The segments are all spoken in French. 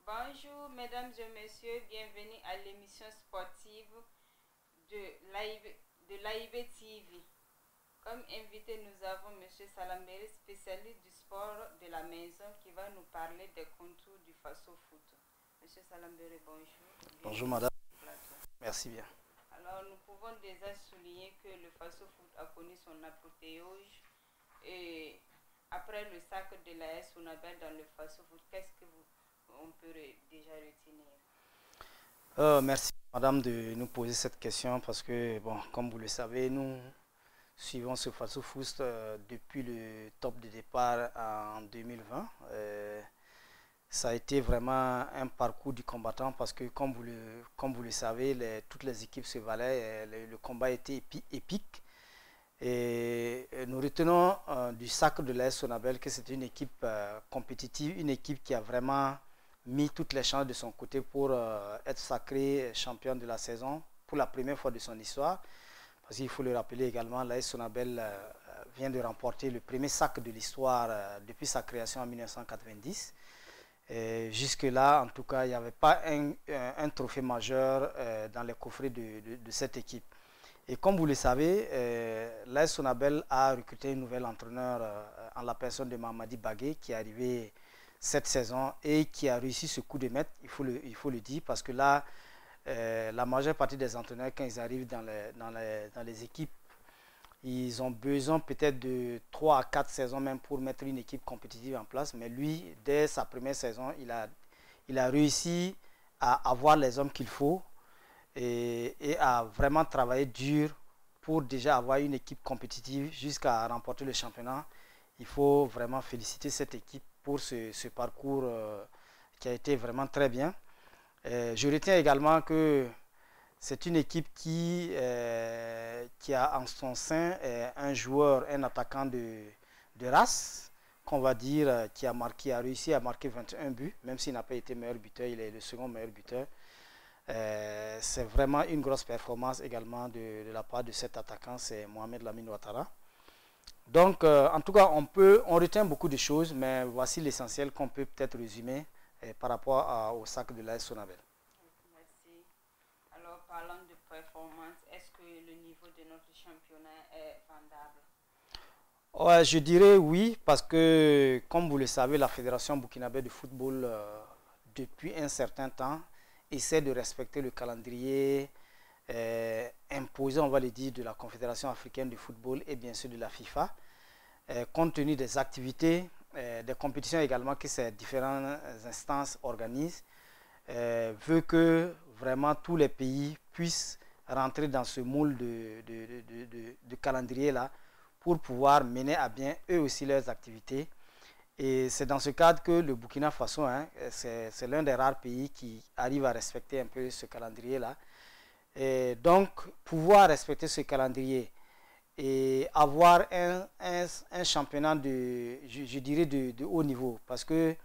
Bonjour mesdames et messieurs, bienvenue à l'émission sportive de l'AIB TV. Comme invité, nous avons M. Salambere, spécialiste du sport de la maison, qui va nous parler des contours du Faso Foot. M. Salambere, bonjour. Bonjour madame. Merci bien. Alors nous pouvons déjà souligner que le Faso Foot a connu son apothéose et après le sacre de la S Sonabel dans le Faso Foot, qu'est-ce que on peut déjà retenir? Merci madame de nous poser cette question parce que, bon, comme vous le savez, nous suivons ce Faso Foot depuis le top de départ en 2020. Ça a été vraiment un parcours du combattant parce que, comme vous le savez, toutes les équipes se valaient, le combat était épique. Et nous retenons du sacre de l'AS Sonabel que c'est une équipe compétitive, une équipe qui a vraiment mis toutes les chances de son côté pour être sacré champion de la saison pour la première fois de son histoire. Parce qu'il faut le rappeler également, l'AS Sonabel vient de remporter le premier sacre de l'histoire depuis sa création en 1990. Jusque-là, en tout cas, il n'y avait pas un trophée majeur dans les coffrets de cette équipe. Et comme vous le savez, l'AS Sonabel a recruté un nouvel entraîneur en la personne de Mamadi Bagué qui est arrivé cette saison et qui a réussi ce coup de maître, il faut le dire, parce que là, la majeure partie des entraîneurs, quand ils arrivent dans les équipes, ils ont besoin peut-être de 3 à 4 saisons même pour mettre une équipe compétitive en place. Mais lui, dès sa première saison, il a réussi à avoir les hommes qu'il faut et à vraiment travailler dur pour déjà avoir une équipe compétitive jusqu'à remporter le championnat. Il faut vraiment féliciter cette équipe pour ce parcours qui a été vraiment très bien. Je retiens également que c'est une équipe qui a en son sein un joueur, un attaquant de race, qu'on va dire, qui a réussi à marquer 21 buts, même s'il n'a pas été meilleur buteur, il est le second meilleur buteur. C'est vraiment une grosse performance également de la part de cet attaquant, c'est Mohamed Lamine Ouattara. Donc, en tout cas, on retient beaucoup de choses, mais voici l'essentiel qu'on peut peut-être résumer par rapport au sac de l'AS Sonabel. Merci. Alors, parlant de performance, est-ce que le niveau de notre championnat est vendable? Ouais, je dirais oui, parce que, comme vous le savez, la Fédération burkinabé de football, depuis un certain temps, essaie de respecter le calendrier imposé, on va le dire, de la Confédération africaine de football et bien sûr de la FIFA, compte tenu des activités, des compétitions également que ces différentes instances organisent, veut que vraiment tous les pays puissent rentrer dans ce moule de calendrier-là pour pouvoir mener à bien eux aussi leurs activités. Et c'est dans ce cadre que le Burkina Faso, hein, c'est l'un des rares pays qui arrive à respecter un peu ce calendrier-là. Et donc, pouvoir respecter ce calendrier et avoir un championnat je dirais de haut niveau. Parce que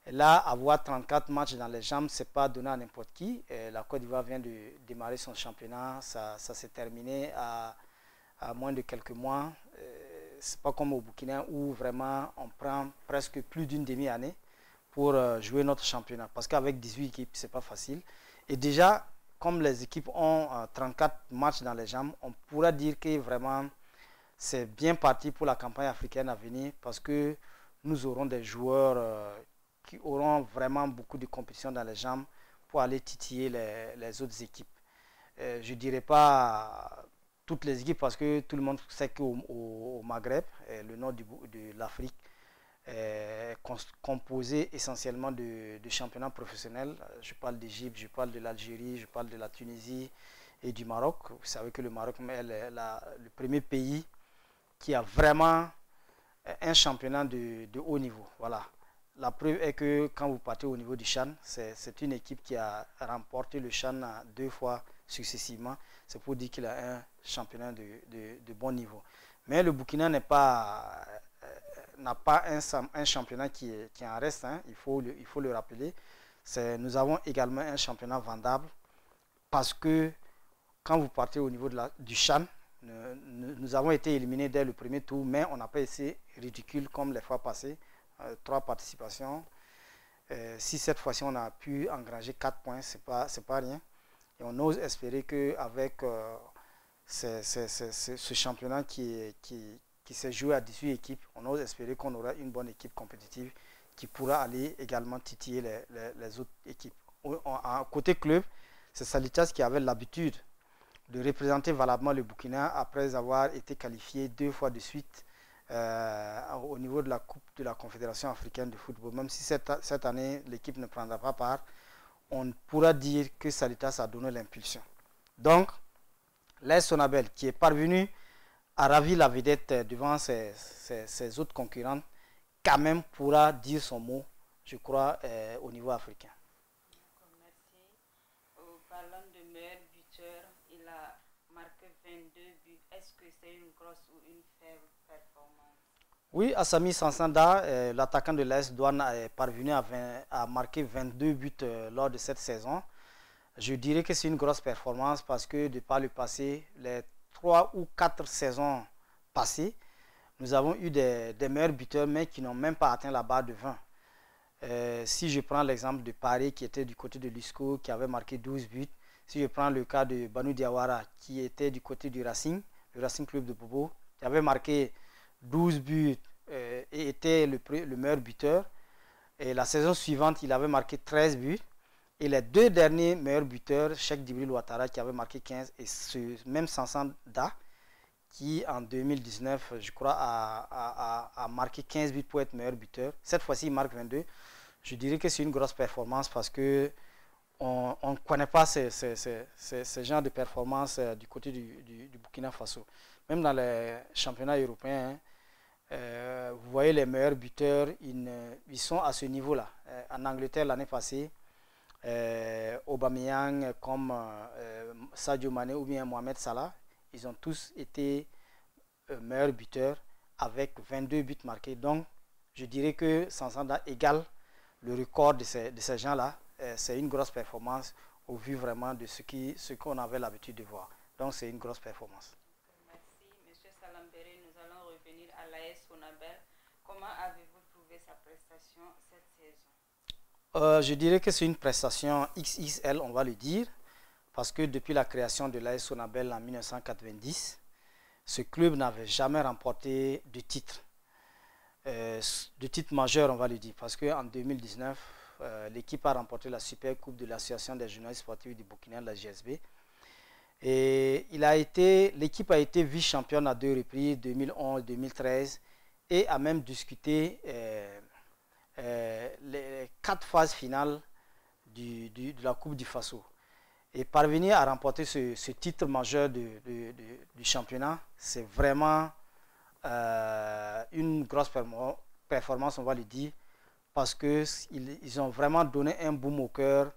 là, avoir 34 matchs dans les jambes, ce n'est pas donné à n'importe qui. Et la Côte d'Ivoire vient de démarrer son championnat. Ça s'est terminé à moins de quelques mois. C'est pas comme au Burkina où vraiment on prend presque plus d'une demi-année pour jouer notre championnat. Parce qu'avec 18 équipes, c'est pas facile. Et déjà, comme les équipes ont 34 matchs dans les jambes, on pourra dire que vraiment c'est bien parti pour la campagne africaine à venir parce que nous aurons des joueurs qui auront vraiment beaucoup de compétition dans les jambes pour aller titiller les autres équipes. Je ne dirais pas toutes les équipes parce que tout le monde sait qu'au Maghreb, le nord de l'Afrique, est composé essentiellement de championnats professionnels. Je parle d'Égypte, je parle de l'Algérie, je parle de la Tunisie et du Maroc. Vous savez que le Maroc est le premier pays qui a vraiment un championnat de haut niveau. Voilà. La preuve est que quand vous partez au niveau du CHAN, c'est une équipe qui a remporté le CHAN 2 fois successivement. C'est pour dire qu'il a un championnat de bon niveau. Mais le Burkina n'a pas un championnat qui en reste, hein, il faut le rappeler. Nous avons également un championnat vendable parce que quand vous partez au niveau du CHAN, nous avons été éliminés dès le premier tour, mais on n'a pas été ridicule comme les fois passées. 3 participations. Si cette fois-ci on a pu engranger 4 points, c'est pas rien. Et on ose espérer qu'avec ce championnat qui s'est joué à 18 équipes, on ose espérer qu'on aura une bonne équipe compétitive qui pourra aller également titiller les autres équipes. Côté club, c'est Salitas qui avait l'habitude de représenter valablement le Burkina après avoir été qualifié 2 fois de suite au niveau de la Coupe de la Confédération africaine de football. Même si cette année, l'équipe ne prendra pas part, on pourra dire que Salitas a donné l'impulsion. Donc, l'AS Sonabel, qui est parvenu à ravir la vedette devant ses autres concurrents, quand même pourra dire son mot, je crois, au niveau africain. Merci. Parlant de meilleur buteur, il a marqué 22 buts. Est-ce que c'est une grosse ou une faible performance? Oui, Assami Sansanda, l'attaquant de l'AS Douane, est parvenu à marquer 22 buts lors de cette saison. Je dirais que c'est une grosse performance parce que de par le passé, les 3 ou 4 saisons passées, nous avons eu des meilleurs buteurs, mais qui n'ont même pas atteint la barre de 20. Si je prends l'exemple de Paris, qui était du côté de l'USCO, qui avait marqué 12 buts. Si je prends le cas de Banu Diawara, qui était du côté du Racing, le Racing Club de Bobo, qui avait marqué 12 buts et était le meilleur buteur. Et la saison suivante, il avait marqué 13 buts. Et les 2 derniers meilleurs buteurs, Cheikh Djibril Ouattara, qui avait marqué 15, et ce même Sansanda, qui en 2019, je crois, a marqué 15 buts pour être meilleur buteur. Cette fois-ci, il marque 22. Je dirais que c'est une grosse performance parce que on ne connaît pas ce genre de performance du côté du Burkina Faso. Même dans les championnats européens, vous voyez les meilleurs buteurs, ils sont à ce niveau-là. En Angleterre, l'année passée, Aubameyang comme Sadio Mané ou bien Mohamed Salah, ils ont tous été meilleurs buteurs avec 22 buts marqués. Donc, je dirais que Sansanda égale le record de ces gens-là. C'est une grosse performance au vu vraiment de ce qu'on avait l'habitude de voir. Donc, c'est une grosse performance. Merci, M. Salambere. Nous allons revenir à l'AS Sonabel. Comment avez-vous trouvé sa prestation cette saison? Je dirais que c'est une prestation XXL, on va le dire, parce que depuis la création de l'AS Sonabel en 1990, ce club n'avait jamais remporté de titre majeur, on va le dire, parce qu'en 2019, l'équipe a remporté la Super Coupe de l'Association des journalistes sportifs du Burkina, la GSB. Et l'équipe a été vice-championne à 2 reprises, 2011, 2013, et a même discuté les 4 phases finales de la Coupe du Faso. Et parvenir à remporter ce titre majeur du championnat, c'est vraiment une grosse performance, on va le dire, parce qu'ils ont vraiment donné un boom au cœur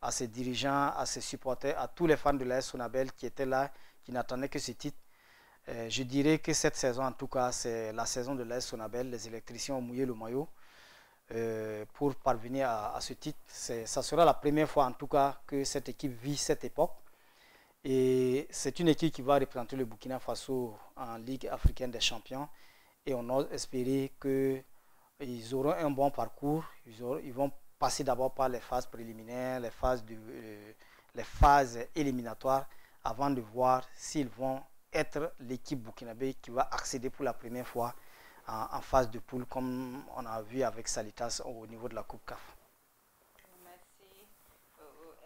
à ses dirigeants, à ses supporters, à tous les fans de l'AS Sonabel qui étaient là, qui n'attendaient que ce titre. Je dirais que cette saison, en tout cas, c'est la saison de l'AS Sonabel. Les électriciens ont mouillé le maillot pour parvenir à ce titre. Ça sera la première fois, en tout cas, que cette équipe vit cette époque. Et c'est une équipe qui va représenter le Burkina Faso en Ligue africaine des champions. Et on ose espérer qu'ils auront un bon parcours. Ils vont passer d'abord par les phases préliminaires, les phases éliminatoires, avant de voir s'ils vont être l'équipe burkinabé qui va accéder pour la première fois en phase de poule, comme on a vu avec Salitas au niveau de la Coupe CAF. Merci.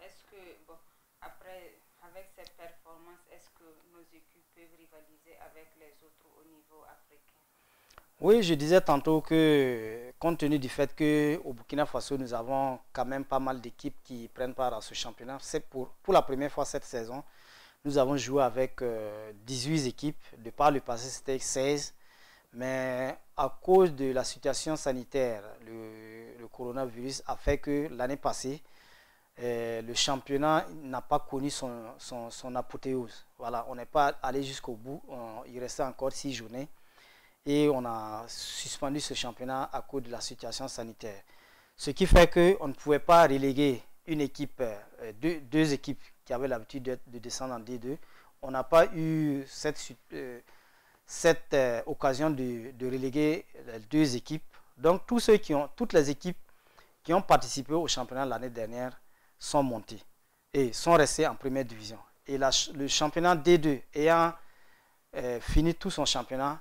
Est-ce que, bon, après, avec ces performances, est-ce que nos équipes peuvent rivaliser avec les autres au niveau africain? Oui, je disais tantôt que, compte tenu du fait qu'au Burkina Faso, nous avons quand même pas mal d'équipes qui prennent part à ce championnat. C'est pour la première fois cette saison, nous avons joué avec 18 équipes. De par le passé, c'était 16. Mais à cause de la situation sanitaire, le coronavirus a fait que l'année passée, le championnat n'a pas connu son apothéose. Voilà, on n'est pas allé jusqu'au bout. Il restait encore 6 journées. Et on a suspendu ce championnat à cause de la situation sanitaire. Ce qui fait qu'on ne pouvait pas reléguer une équipe, deux équipes qui avaient l'habitude de descendre en D2. On n'a pas eu cette occasion de reléguer les 2 équipes. Donc toutes les équipes qui ont participé au championnat l'année dernière sont montés et sont restés en première division. Et le championnat D2 ayant fini tout son championnat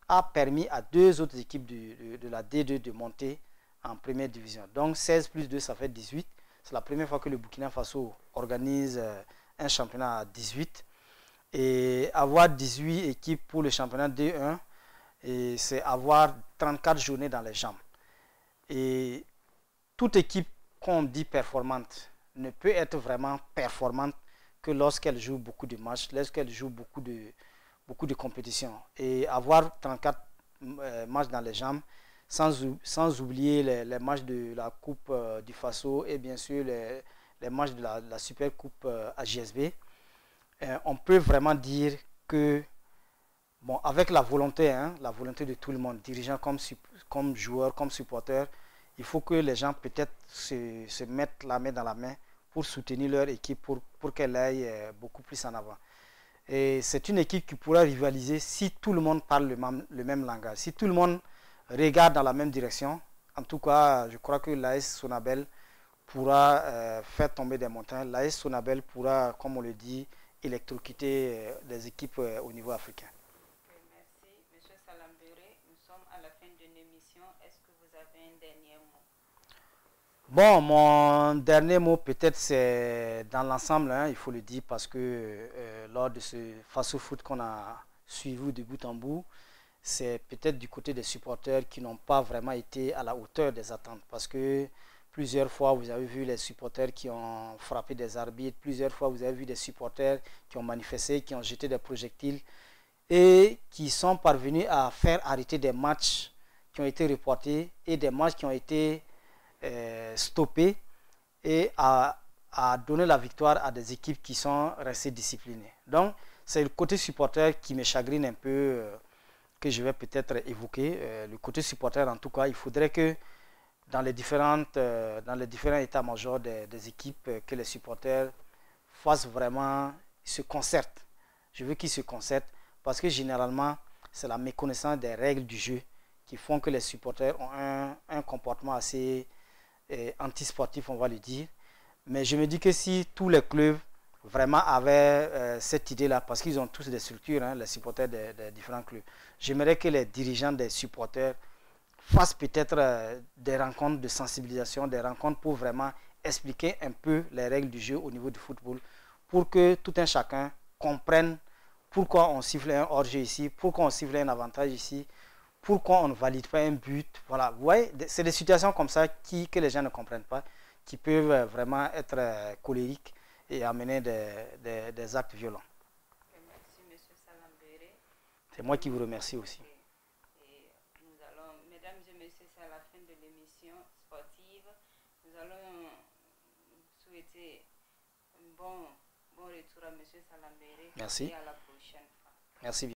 a permis à 2 autres équipes de la D2 de monter en première division. Donc 16 plus 2, ça fait 18. C'est la première fois que le Burkina Faso organise un championnat à 18. Et avoir 18 équipes pour le championnat D1, c'est avoir 34 journées dans les jambes. Et toute équipe qu'on dit performante ne peut être vraiment performante que lorsqu'elle joue beaucoup de matchs, lorsqu'elle joue beaucoup de compétitions. Et avoir 34 matchs dans les jambes, sans oublier les matchs de la Coupe du Faso et bien sûr les matchs de la Super Coupe AJSB, on peut vraiment dire que, bon, avec la volonté de tout le monde, dirigeants comme joueurs, comme supporters, il faut que les gens peut-être se mettent la main dans la main pour soutenir leur équipe, pour qu'elle aille beaucoup plus en avant. Et c'est une équipe qui pourra rivaliser si tout le monde parle le même langage, si tout le monde regarde dans la même direction. En tout cas, je crois que l'AS Sonabel pourra faire tomber des montagnes. L'AS Sonabel pourra, comme on le dit, électrocuter les équipes au niveau africain. Okay, merci. Monsieur Salambere, nous sommes à la fin de l'émission. Est-ce que vous avez un dernier mot? Bon, mon dernier mot peut-être c'est dans l'ensemble, il faut le dire, parce que lors de ce face-au-foot qu'on a suivi de bout en bout, c'est peut-être du côté des supporters qui n'ont pas vraiment été à la hauteur des attentes, parce que plusieurs fois, vous avez vu les supporters qui ont frappé des arbitres. Plusieurs fois, vous avez vu des supporters qui ont manifesté, qui ont jeté des projectiles et qui sont parvenus à faire arrêter des matchs qui ont été reportés et des matchs qui ont été stoppés et à donner la victoire à des équipes qui sont restées disciplinées. Donc, c'est le côté supporter qui me chagrine un peu, que je vais peut-être évoquer. Le côté supporter, en tout cas, il faudrait que dans les différents états-majors des équipes, que les supporters fassent vraiment, se concertent. Je veux qu'ils se concertent parce que généralement, c'est la méconnaissance des règles du jeu qui font que les supporters ont un comportement assez antisportif, on va le dire. Mais je me dis que si tous les clubs vraiment avaient cette idée-là, parce qu'ils ont tous des structures, les supporters des différents clubs, j'aimerais que les dirigeants des supporters fassent peut-être des rencontres de sensibilisation, des rencontres pour vraiment expliquer un peu les règles du jeu au niveau du football, pour que tout un chacun comprenne pourquoi on siffle un hors-jeu ici, pourquoi on siffle un avantage ici, pourquoi on ne valide pas un but. Voilà, vous voyez, c'est des situations comme ça que les gens ne comprennent pas, qui peuvent vraiment être colériques et amener des actes violents. Merci, M. Salambere. C'est moi qui vous remercie aussi. Mesdames et messieurs, c'est à la fin de l'émission sportive. Nous allons souhaiter un bon retour à M. Salambere. Merci. Et à la prochaine fois. Merci bien.